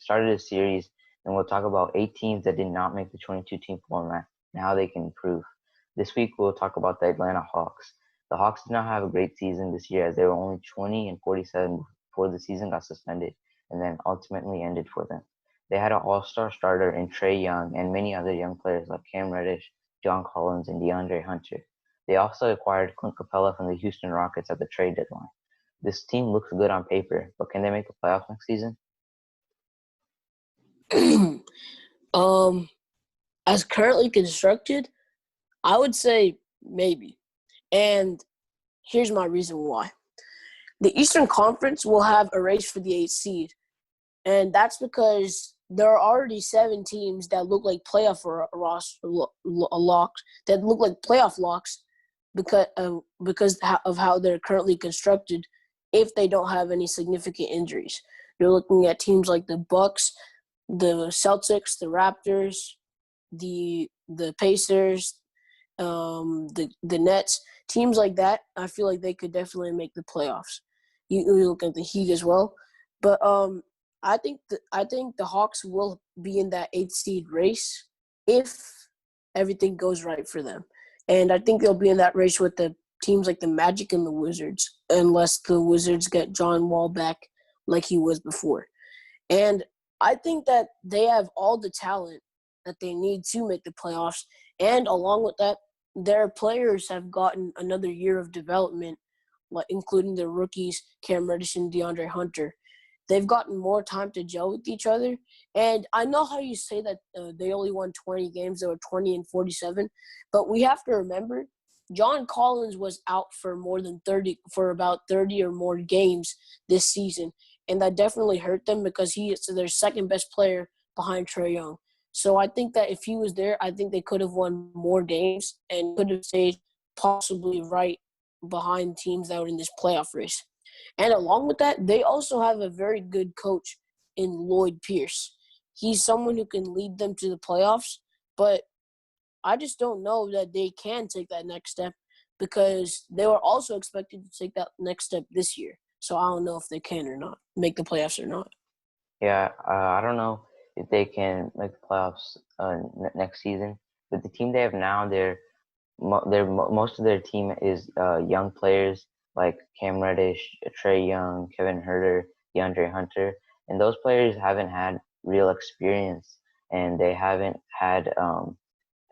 started a series, and we'll talk about 8 teams that did not make the 22-team format and how they can improve. This week, we'll talk about the Atlanta Hawks. The Hawks did not have a great season this year as they were only 20-47 before the season got suspended and then ultimately ended for them. They had an all-star starter in Trae Young and many other young players like Cam Reddish, John Collins, and DeAndre Hunter. They also acquired Clint Capella from the Houston Rockets at the trade deadline. This team looks good on paper, but can they make the playoffs next season? As currently constructed, I would say maybe. And here's my reason why. The Eastern Conference will have a race for the 8th seed. And that's because there are already 7 teams that look like playoff locks, that look like playoff locks because of how they're currently constructed if they don't have any significant injuries. You're looking at teams like the Bucks, the Celtics, the Raptors, the Pacers, the Nets, teams like that. I feel like they could definitely make the playoffs. You look at the Heat as well, but I think the Hawks will be in that 8th seed race if everything goes right for them, and I think they'll be in that race with the teams like the Magic and the Wizards, unless the Wizards get John Wall back like he was before. And I think that they have all the talent that they need to make the playoffs. And along with that, their players have gotten another year of development, like including the rookies, Cam Reddish and DeAndre Hunter. They've gotten more time to gel with each other. And I know how you say that they only won 20 games. They were 20-47. But we have to remember, John Collins was out for about 30 or more games this season. And that definitely hurt them because he is their second best player behind Trae Young. So I think that if he was there, I think they could have won more games and could have stayed possibly right behind teams that were in this playoff race. And along with that, they also have a very good coach in Lloyd Pierce. He's someone who can lead them to the playoffs, but I just don't know that they can take that next step because they were also expected to take that next step this year. So I don't know if they can or not, make the playoffs or not. Yeah, I don't know if they can make the playoffs next season. But the team they have now, most of their team is young players like Cam Reddish, Trae Young, Kevin Huerter, DeAndre Hunter, and those players haven't had real experience, and they haven't had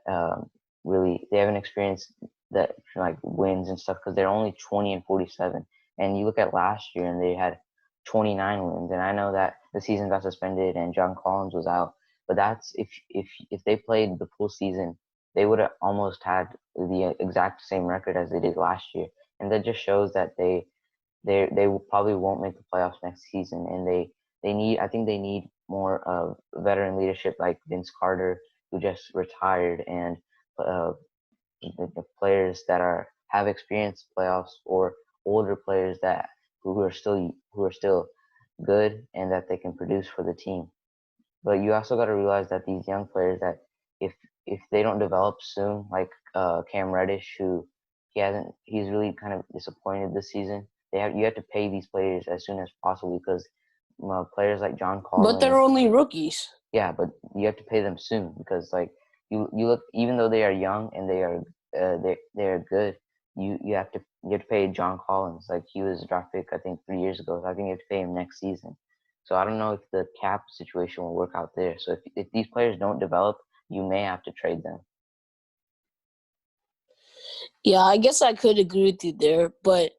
they haven't experienced that like wins and stuff because they're only 20-47. And you look at last year, and they had 29 wins. And I know that the season got suspended and John Collins was out, but that's if they played the full season, they would have almost had the exact same record as they did last year. And that just shows that they probably won't make the playoffs next season. And I think they need more veteran leadership like Vince Carter, who just retired, and the players that have experienced playoffs, or older players who are still good and that they can produce for the team. But you also got to realize that these young players, that if they don't develop soon, like Cam Reddish, who he's really kind of disappointed this season. You have to pay these players as soon as possible because players like John Collins. But they're only rookies. Yeah, but you have to pay them soon because like you look, even though they are young and they're good, you have to pay John Collins. Like, he was a draft pick I think 3 years ago. So I think you have to pay him next season. So I don't know if the cap situation will work out there. So if these players don't develop, you may have to trade them. Yeah, I guess I could agree with you there, but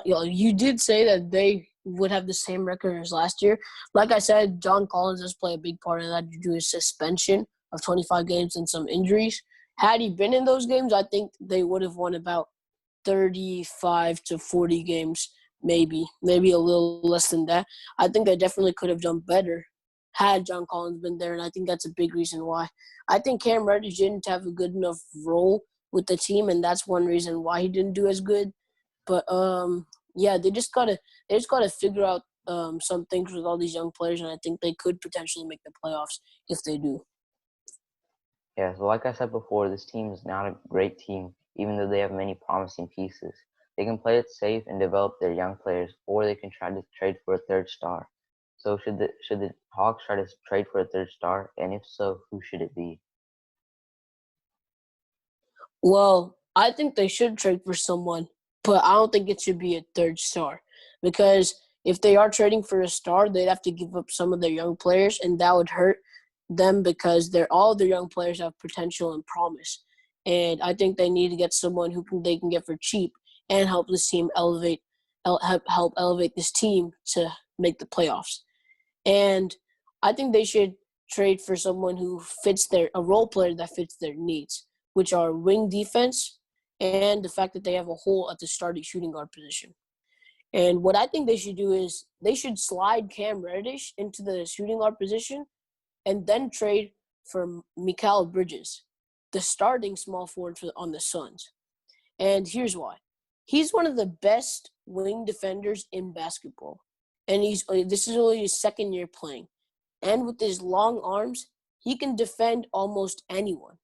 you did say that they would have the same record as last year. Like I said, John Collins does play a big part of that due to his suspension of 25 games and some injuries. Had he been in those games, I think they would have won about 35 to 40 games, maybe a little less than that. I think they definitely could have done better had John Collins been there, and I think that's a big reason why. I think Cam Reddish didn't have a good enough role with the team, and that's one reason why he didn't do as good. But yeah, they just gotta figure out some things with all these young players, and I think they could potentially make the playoffs if they do. Yeah, so like I said before, this team is not a great team, even though they have many promising pieces. They can play it safe and develop their young players, or they can try to trade for a third star. So should the Hawks try to trade for a third star? And if so, who should it be? Well, I think they should trade for someone, but I don't think it should be a third star because if they are trading for a star, they'd have to give up some of their young players, and that would hurt them because they're all their young players have potential and promise. And I think they need to get someone they can get for cheap and help this team help elevate this team to make the playoffs. And I think they should trade for someone who fits a role player that fits their needs, which are wing defense and the fact that they have a hole at the starting shooting guard position. And what I think they should do is they should slide Cam Reddish into the shooting guard position and then trade for Mikal Bridges, the starting small forward on the Suns. And here's why. He's one of the best wing defenders in basketball. And this is only his second year playing. And with his long arms, he can defend almost anyone.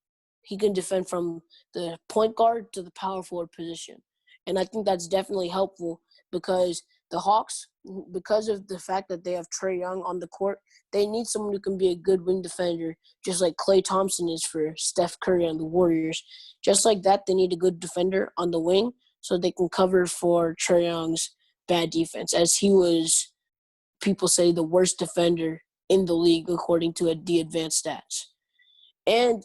He can defend from the point guard to the power forward position. And I think that's definitely helpful because the Hawks, because of the fact that they have Trae Young on the court, they need someone who can be a good wing defender, just like Klay Thompson is for Steph Curry on the Warriors. Just like that, they need a good defender on the wing so they can cover for Trae Young's bad defense, as he was, people say, the worst defender in the league according to the advanced stats. And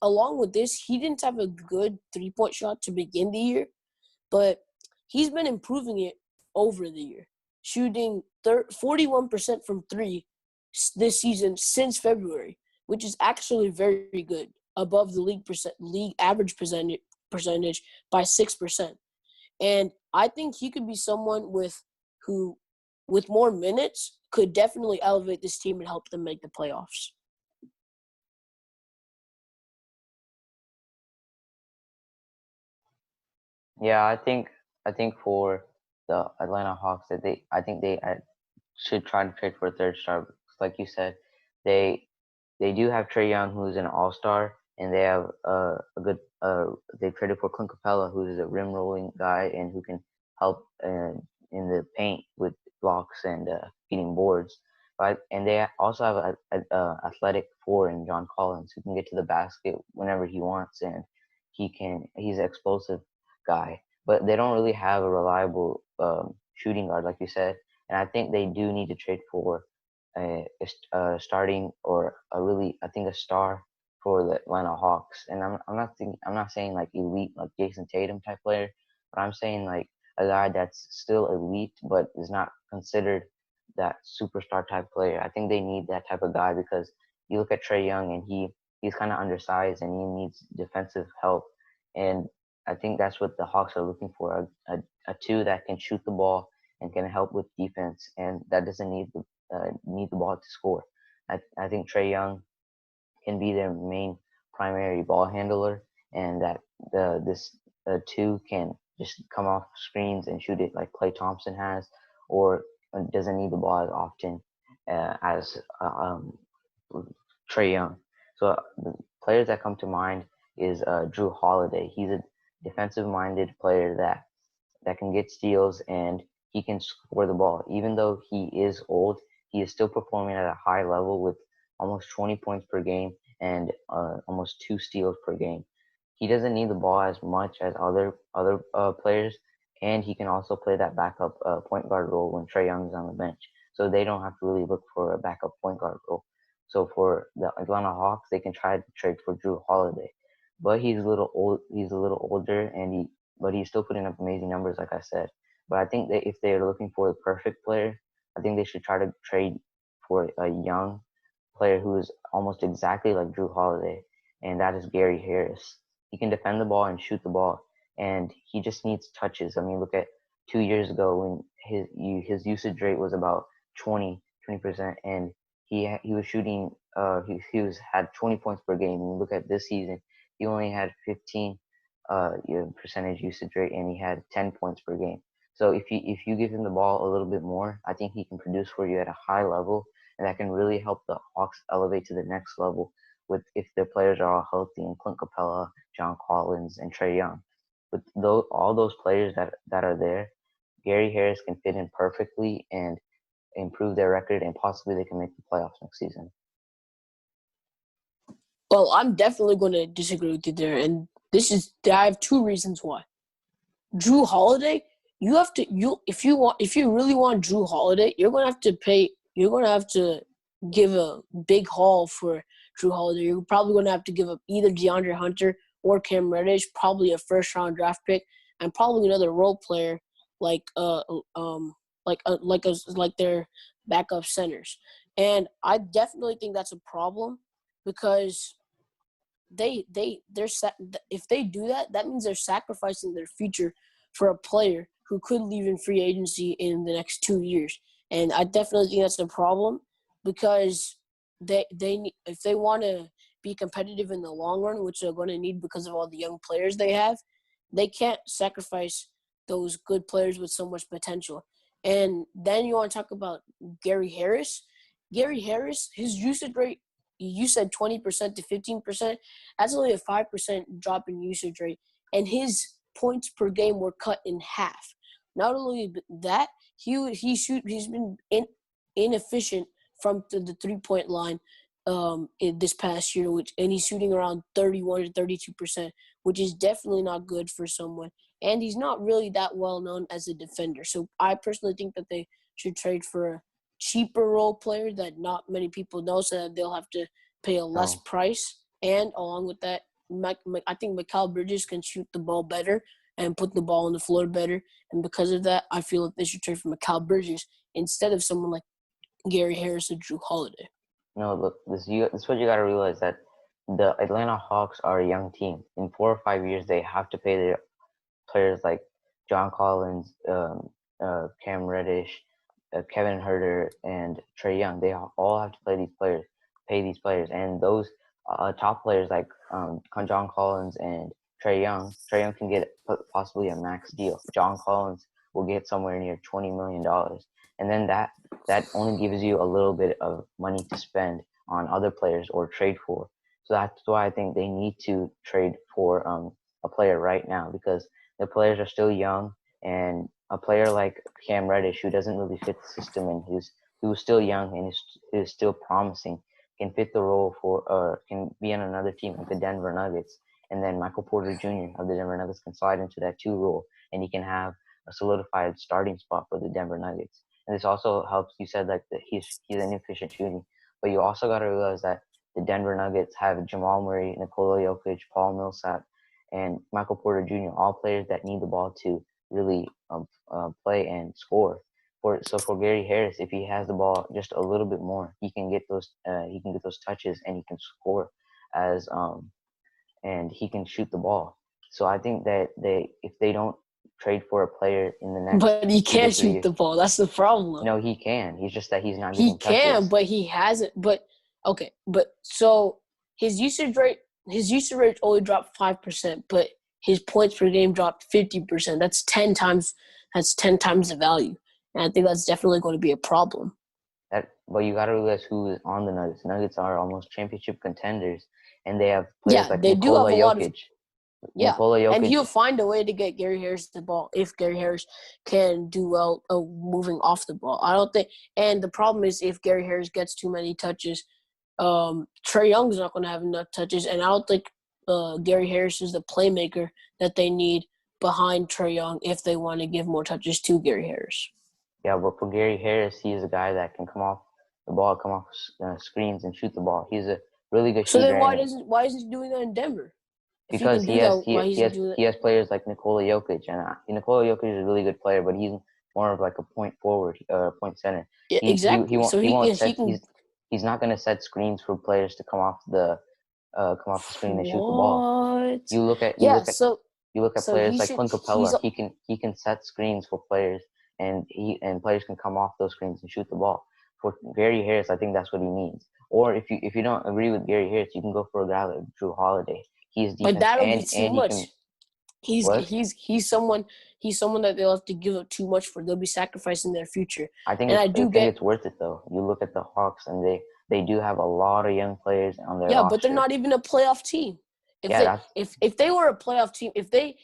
along with this, he didn't have a good three-point shot to begin the year, but he's been improving it over the year, shooting 41% from three this season since February, which is actually very good, above the league average percentage by 6%. And I think he could be someone who, with more minutes, could definitely elevate this team and help them make the playoffs. Yeah, I think for the Atlanta Hawks that I think they should try to trade for a third star. Because like you said, they they do have Trey Young, who's an All Star, and they have a good. They traded for Clint Capella, who's a rim rolling guy and who can help in the paint with blocks and beating boards. But and they also have a athletic four in John Collins who can get to the basket whenever he wants, and he's an explosive guy. But they don't really have a reliable shooting guard, like you said. And I think they do need to trade for a starting or I think a star for the Atlanta Hawks. And I'm not saying like elite like Jason Tatum type player, but I'm saying like a guy that's still elite but is not considered that superstar type player. I think they need that type of guy because you look at Trey Young and he's kind of undersized and he needs defensive help. And I think that's what the Hawks are looking for, a two that can shoot the ball and can help with defense and that doesn't need the ball to score. I think Trey Young can be their main primary ball handler, and that this two can just come off screens and shoot it like Klay Thompson has, or doesn't need the ball as often as Trey Young. So the players that come to mind is Drew Holiday. He's a defensive-minded player that can get steals and he can score the ball. Even though he is old, he is still performing at a high level with almost 20 points per game and almost 2 steals per game. He doesn't need the ball as much as other players, and he can also play that backup point guard role when Trey Young is on the bench. So they don't have to really look for a backup point guard role. So for the Atlanta Hawks, they can try to trade for Drew Holiday, but he's a little old. He's a little older, but he's still putting up amazing numbers, like I said. But I think that if they're looking for the perfect player, I think they should try to trade for a young player who is almost exactly like Drew Holiday, and that is Gary Harris. He can defend the ball and shoot the ball, and he just needs touches. I mean, look at 2 years ago when his usage rate was about 20%, and he was shooting. Had 20 points per game. And look at this season, he only had 15 percentage usage rate, and he had 10 points per game. So if you give him the ball a little bit more, I think he can produce for you at a high level, and that can really help the Hawks elevate to the next level with if their players are all healthy and Clint Capella, John Collins, and Trey Young. With all those players that are there, Gary Harris can fit in perfectly, and improve their record, and possibly they can make the playoffs next season. Well, I'm definitely going to disagree with you there, and I have two reasons why. Drew Holiday, if you really want Drew Holiday, you're going to have to pay. You're going to have to give a big haul for Drew Holiday. You're probably going to have to give up either DeAndre Hunter or Cam Reddish, probably a first-round draft pick, and probably another role player like their backup centers. And I definitely think that's a problem because if they do that, that means they're sacrificing their future for a player who could leave in free agency in the next 2 years. And I definitely think that's a problem because if they want to be competitive in the long run, which they're going to need because of all the young players they have, they can't sacrifice those good players with so much potential. And then you want to talk about Gary Harris. Gary Harris, his usage rate, you said 20% to 15%. That's only a 5% drop in usage rate. And his points per game were cut in half. Not only that, he's been inefficient from the 3-point line in this past year, and he's shooting around 31 to 32%, which is definitely not good for someone. And he's not really that well known as a defender. So I personally think that they should trade for a cheaper role player that not many people know, so that they'll have to pay a less price. And along with that, I think Mikal Bridges can shoot the ball better and put the ball on the floor better. And because of that, I feel like they should trade for Mikal Bridges instead of someone like Gary Harris or Drew Holiday. No, look, this is what you got to realize, that the Atlanta Hawks are a young team. In 4 or 5 years, they have to pay their players like John Collins, Cam Reddish, Kevin Huerter, and Trae Young. They all have to pay these players, and those top players like John Collins and Trae Young can get possibly a max deal. John Collins will get somewhere near $20 million, and then that only gives you a little bit of money to spend on other players or trade for. So that's why I think they need to trade for a player right now, because the players are still young, and a player like Cam Reddish, who doesn't really fit the system and who's still young and is still promising, can fit the role can be on another team like the Denver Nuggets, and then Michael Porter Jr. of the Denver Nuggets can slide into that 2 role, and he can have a solidified starting spot for the Denver Nuggets. And this also helps. You said like that he's an inefficient shooting, but you also got to realize that the Denver Nuggets have Jamal Murray, Nikola Jokic, Paul Millsap, and Michael Porter Jr. All players that need the ball to really play and score. So for Gary Harris, if he has the ball just a little bit more, he can get those touches and he can score and he can shoot the ball. So I think that if they don't trade for a player in the next, but he can't shoot the ball. That's the problem. No, he can. He's just that he's not getting touches. He can, but he hasn't. But okay, so his usage rate only dropped 5%, but his points per game dropped 50%. That's 10 times the value. And I think that's definitely going to be a problem. But you got to realize who is on the Nuggets. The Nuggets are almost championship contenders, and they have players like Nikola Jokic. And he'll find a way to get Gary Harris the ball if Gary Harris can do well moving off the ball. I don't think – and the problem is if Gary Harris gets too many touches, Trae Young's not going to have enough touches, and I don't think Gary Harris is the playmaker that they need behind Trae Young if they want to give more touches to Gary Harris. Yeah, but for Gary Harris, he's a guy that can come off the ball, come off screens and shoot the ball. He's a really good shooter. So then why isn't he doing that in Denver? Because he has players like Nikola Jokic, and Nikola Jokic is a really good player, but he's more of like a point forward, point center. Yeah, exactly. He's not going to set screens for players to come off the screen and shoot the ball. You look at players like Clint Capella. He can set screens for players, and players can come off those screens and shoot the ball. For Gary Harris, I think that's what he needs. Or if you don't agree with Gary Harris, you can go for a guy like Drew Holiday. But that'll be too much. He's someone that they'll have to give up too much for. They'll be sacrificing their future. I think it's worth it though. You look at the Hawks, and they do have a lot of young players on their roster. But they're not even a playoff team. If they were a playoff team, if they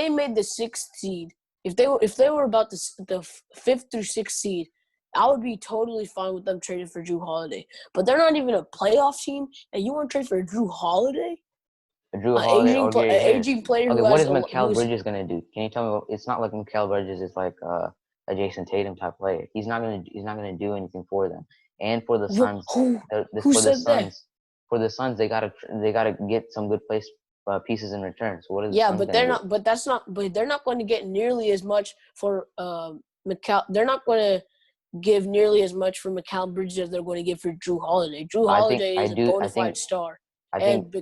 made the 6th seed, if they were about the 5th through 6th seed, I would be totally fine with them trading for Drew Holiday. But they're not even a playoff team, and you want to trade for Drew Holiday? Drew Holiday or Gary An Harris. aging player Okay, who what has is Mikal Bridges gonna do? Can you tell me? It's not like Mikal Bridges is like a Jason Tatum type player. He's not gonna do anything for them. And for the Suns, Who said that? For the Suns, they gotta get some good pieces in return. So what is the Yeah, Suns but gonna they're do? not. But that's not. But they're not going to get nearly as much for Mikal. They're not going to give nearly as much for Mikal Bridges as they're going to give for Drew Holiday. Drew Holiday is a bona fide star, and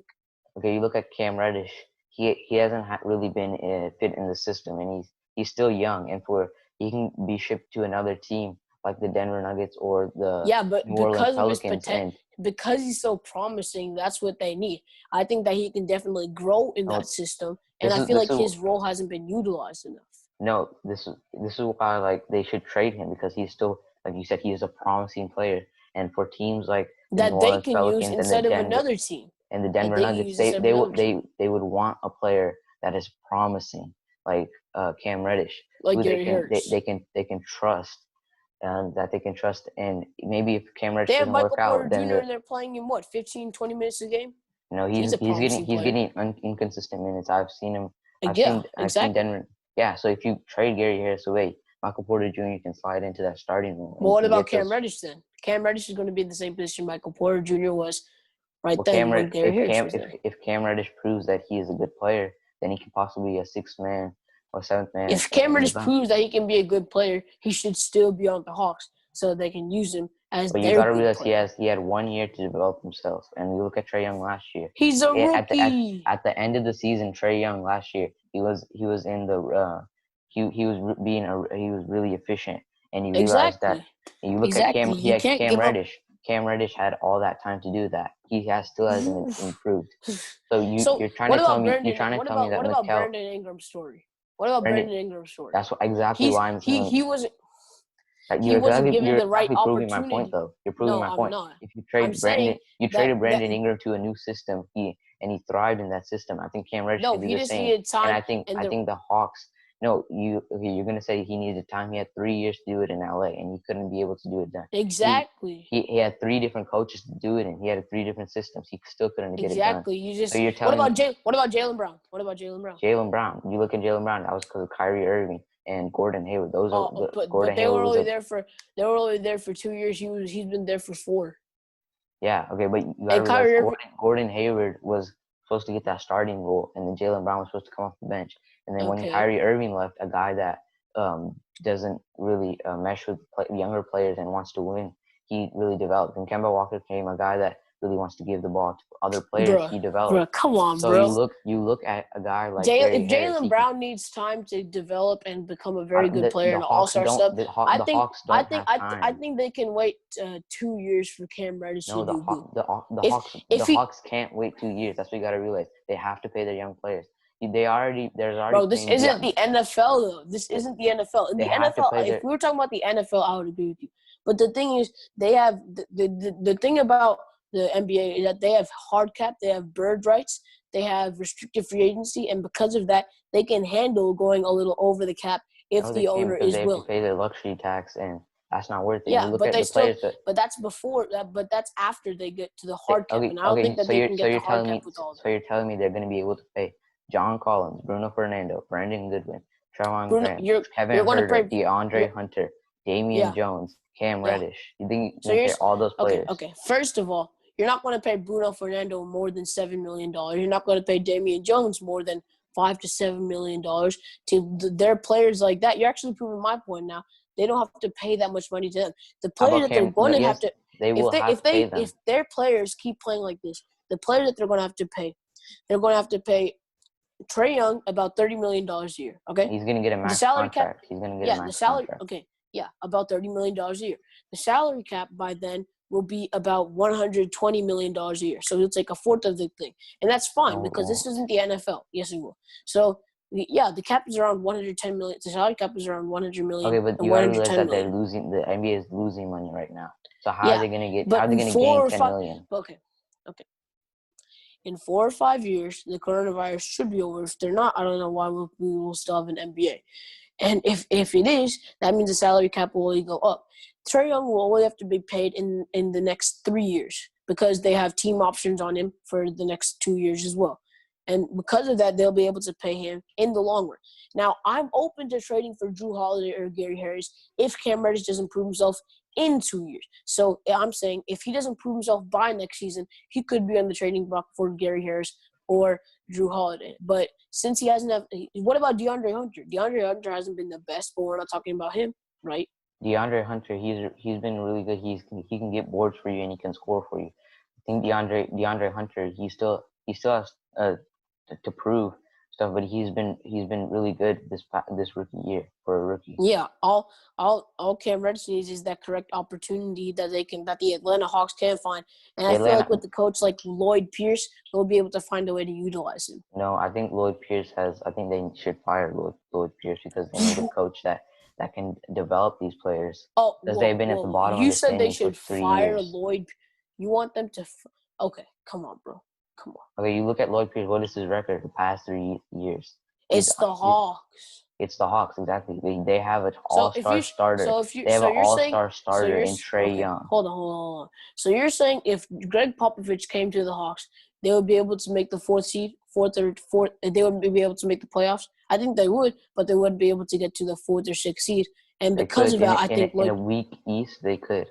okay, you look at Cam Reddish. He hasn't really been fit in the system, and he's still young, and he can be shipped to another team like the Denver Nuggets or the but New Orleans because of his Pelicans, potential, because he's so promising, that's what they need. I think that he can definitely grow in that system, and I feel like his role hasn't been utilized enough. No, this is why like they should trade him, because he's still, like you said, he is a promising player, and for teams like the that New they Orleans can Pelicans use instead of another team. And the Denver Nuggets, they would want a player that is promising, like Cam Reddish, like who Gary Harris. they can trust, and that they can trust. And maybe if Cam Reddish they have doesn't Michael work Porter out, Jr. then and they're playing him 15, 20 minutes a game. No, he's getting inconsistent minutes. I've seen him. I've seen Denver. Yeah, so if you trade Gary Harris away, Michael Porter Jr. can slide into that starting role. Well, what about Cam Reddish then? Cam Reddish is going to be in the same position Michael Porter Jr. was then when Gary Harris was there. If Cam Reddish proves that he is a good player, then he can possibly be a sixth man or seventh man. If Cam Reddish proves that he can be a good player, he should still be on the Hawks so they can use him as their good player. But you got to realize he had 1 year to develop himself. And you look at Trae Young last year. He's a rookie. At the end of the season, Trae Young last year, he was in the he was really efficient, and you realize that. And you look at Cam Reddish. Cam Reddish had all that time to do that. He still hasn't improved. So you're trying to tell me that what about Brandon Ingram's story? What about Brandon Ingram's story? That's exactly why I'm saying he wasn't given the right opportunity. Proving my point, though. You're proving my point. I'm not. If you trade traded Brandon Ingram to a new system, he thrived in that system. I think Cam Reddish can do the same. Needed time. And I think the Hawks. No, you're gonna say he needed time. He had 3 years to do it in LA, and he couldn't be able to do it then. Exactly. He had 3 different coaches to do it, and he had 3 different systems. He still couldn't get it done. Exactly. So you're telling what about Jaylen Brown? Jaylen Brown. You look at Jaylen Brown. That was because of Kyrie Irving and Gordon Hayward. But they were only there for 2 years. He's been there for 4. Yeah. Okay, but you gotta realize Gordon Hayward was supposed to get that starting role, and then Jaylen Brown was supposed to come off the bench. And then when Kyrie Irving left, a guy that doesn't really mesh with younger players and wants to win, he really developed. And Kemba Walker became a guy that really wants to give the ball to other players. He developed. Bruh, come on, so bro. So you look at a guy like if Jaylen Brown needs time to develop and become a very good player in the All-Star stuff, I think they can wait 2 years for Cam Reddish to do good. The Hawks can't wait 2 years. That's what you got to realize. They have to pay their young players. Bro, this isn't the NFL though. This isn't the NFL. In the NFL, if we were talking about the NFL, I would agree with you. But the thing is, they have the thing about the NBA is that they have hard cap, they have bird rights, they have restricted free agency, and because of that, they can handle going a little over the cap if the owner is willing. They have to pay their luxury tax, and that's not worth it. Yeah, but that's before that. But that's after they get to the hard cap, and I don't think that they can get the hard cap with all that. So you're telling me they're going to be able to pay John Collins, Bruno Fernando, Brandon Goodwin, Trevon Grant, Kevin Huerter, DeAndre Hunter, Damian Jones, Cam Reddish. You think you can pay all those players? Okay. First of all, you're not going to pay Bruno Fernando more than $7 million. You're not going to pay Damian Jones more than $5 to $7 million to their players like that. You're actually proving my point now. They don't have to pay that much money to them. The players that they're going to have to – if their players keep playing like this, the players that they're going to have to pay, they're going to have to pay Trae Young about $30 million a year, okay? He's going to get a max contract. He's going to get a max contract. Okay, yeah, about $30 million a year. The salary cap by then will be about $120 million a year. So it's like a fourth of the thing. And that's fine because this isn't the NFL. Yes, it will. So, the cap is around $110 million. The salary cap is around $100 million. Okay, but you got to realize that they're losing. The NBA is losing money right now. So how are they going to get? How are they going to gain $10 million? Okay. In 4 or 5 years, the coronavirus should be over. If they're not, I don't know why we will still have an NBA. And if it is, that means the salary cap will only go up. Trae Young will only have to be paid in the next 3 years because they have team options on him for the next 2 years as well. And because of that, they'll be able to pay him in the long run. Now, I'm open to trading for Drew Holiday or Gary Harris if Cam Reddish doesn't prove himself in 2 years. So I'm saying if he doesn't prove himself by next season, he could be on the trading block for Gary Harris or Drew Holiday. But since he hasn't what about DeAndre Hunter? DeAndre Hunter hasn't been the best, but we're not talking about him, right? DeAndre Hunter, he's been really good. He can get boards for you and he can score for you. I think DeAndre Hunter, he still has to prove stuff, but he's been really good this rookie year for a rookie. Yeah, all Cam Reddish needs is that correct opportunity that the Atlanta Hawks can find, and I feel like with the coach like Lloyd Pierce, they'll be able to find a way to utilize him. No, I think Lloyd Pierce I think they should fire Lloyd Pierce because they need a coach that can develop these players. Oh, because they've been at the bottom. You said they should fire years. Lloyd. You want them to? Okay, come on, bro. Come on. Okay, you look at Lloyd Pierce. What is his record the past 3 years? It's the Hawks. It's the Hawks, exactly. They have an all-star starter. They have an all-star starter in Trae Young. Hold on. So you're saying if Greg Popovich came to the Hawks, they would be able to make the fourth, they would be able to make the playoffs? I think they would, but they wouldn't be able to get to the 4th or 6th seed. And because of that, I think in a weak East, they could.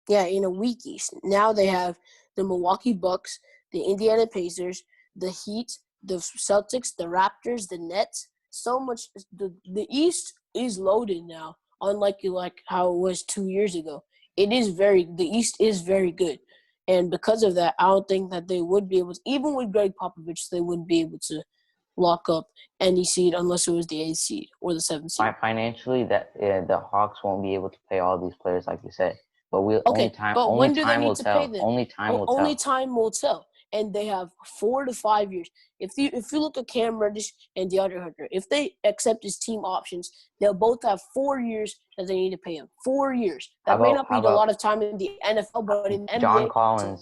Yeah, in a weak East. Now they have the Milwaukee Bucks, the Indiana Pacers, the Heat, the Celtics, the Raptors, the Nets. So much. The East is loaded now, unlike how it was 2 years ago. The East is very good. And because of that, I don't think that they would be able to, even with Greg Popovich, they wouldn't be able to lock up any seed unless it was the 8th seed or the 7th seed. Financially, the Hawks won't be able to pay all these players like you said. But Only time will tell. And they have 4 to 5 years. If you look at Cam Reddish and DeAndre Hunter, if they accept his team options, they'll both have 4 years that they need to pay him. 4 years. That may not be a lot of time in the NFL, but in the NBA,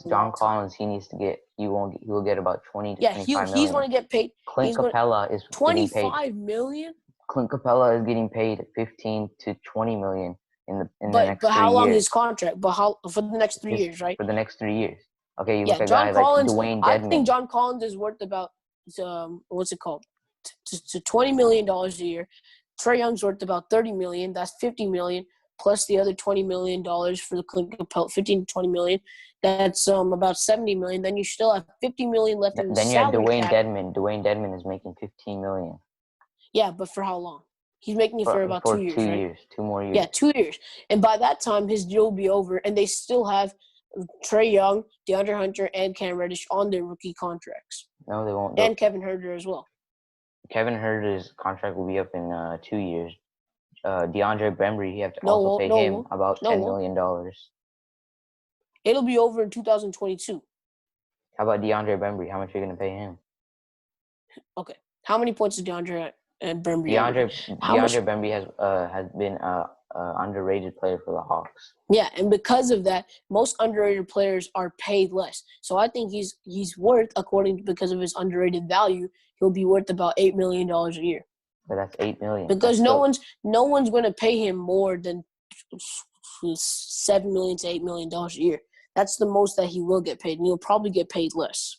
John Collins, he needs to get. He will get about 20 to 25 million. He's going to get paid. Clint Capella is 25 million. Clint Capella is getting paid 15 to 20 million in the next 3 years. But how long is contract? But how for the next 3 years, right? For the next 3 years. Okay, you look at John guys Collins, like Dwayne Dedman. I think John Collins is worth about what's it called? To $20 million a year. Trae Young's worth about $30 million. That's $50 million plus the other $20 million for the Clint Capella, 15 to $20 million. That's about $70 million. Then you still have $50 million left in the salary cap. Then you have Dwayne Dedman. Dwayne Dedman is making $15 million. Yeah, but for how long? He's making it for about 2 years. 2 right? years. 2 more years. Yeah, 2 years. And by that time, his deal will be over, and they still have Trae Young, DeAndre Hunter, and Cam Reddish on their rookie contracts. No, they won't. And Kevin Huerter as well. Kevin Huerter's contract will be up in 2 years. DeAndre Bembry, you have to also pay him about $10 million. It'll be over in 2022. How about DeAndre Bembry? How much are you going to pay him? Okay. How many points does DeAndre Bembry DeAndre Bembry has been an underrated player for the Hawks. Yeah, and because of that, most underrated players are paid less. So I think he's worth, because of his underrated value, he'll be worth about $8 million a year. But that's $8 million. Because no one's going to pay him more than $7 million to $8 million a year. That's the most that he will get paid, and he'll probably get paid less.